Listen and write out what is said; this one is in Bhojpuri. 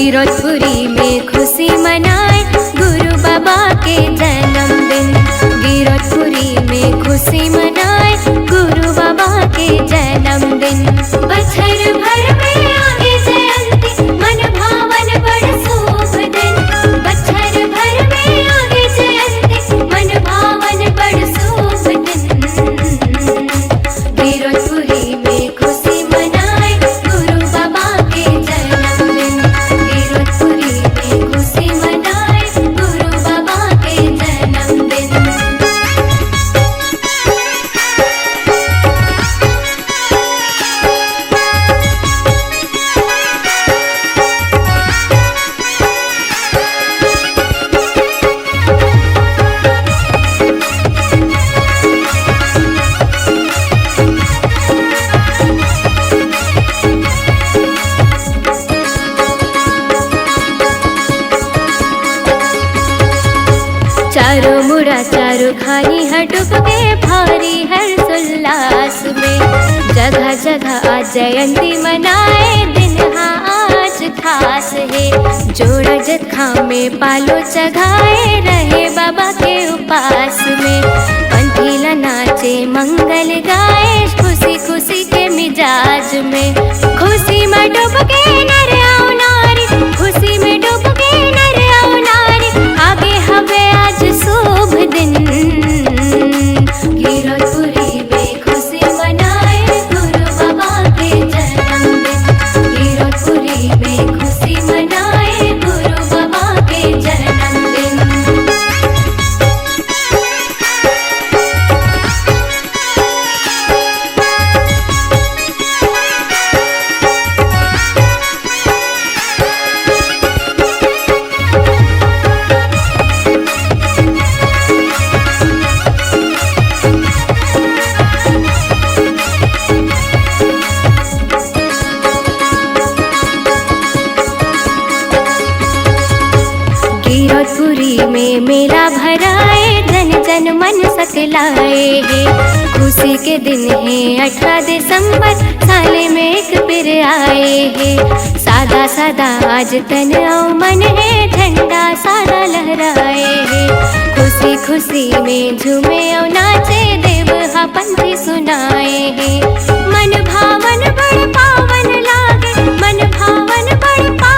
गिरौदपुरी में खुशी मनाए गुरु बाबा के जन्मदिन। गिरौदपुरी में खुशी मनाए गुरु बाबा के जन्मदिन। बछर भर में आगे जयंती मन भावन बड़ शुभ दिन। बछर भर में आगे जयंती मन भावन बड़ शुभ दिन। गिरौदपुरी में खुशी मनाए गुरु बाबा के जन्मदिन। गिरौदपुरी में खुशी मनाए गुरु बाबा के जन्मदिन। चारों मुड़ा चारों खानी हटुक के भारी हर्षोल्लास में। जगह जगह आज जयंती मनाए दिन आज खास है। जोड़ा जत्था में पालो चढ़ाए रहे बाबा के उपास में। पंथीला नाचे मंगल गाए खुशी खुशी के मिजाज में। खुशी में डूब के नर आओ नारी, खुशी में डूब के नर आओ नारी। आगे हवे आज शुभ दिन। गिरौदपुरी में खुशी मनाए गुरु बाबा के जन्मदिन। गिरौदपुरी में खुशी मनाए गुरु बाबा के जन्मदिन। गिरौदपुरी में मेला भराए जन जन मन सकलाए है। खुशी के दिन है 18 दिसंबर साले में एक फिर आए है। सादा सादा आज तन और मन है झंडा सारा लहराए है। खुशी खुशी में झूमे और नाचे देव हा पंथी सुनाए है। मन भावन बड़ पावन लागे, मन भावन बड़ पावन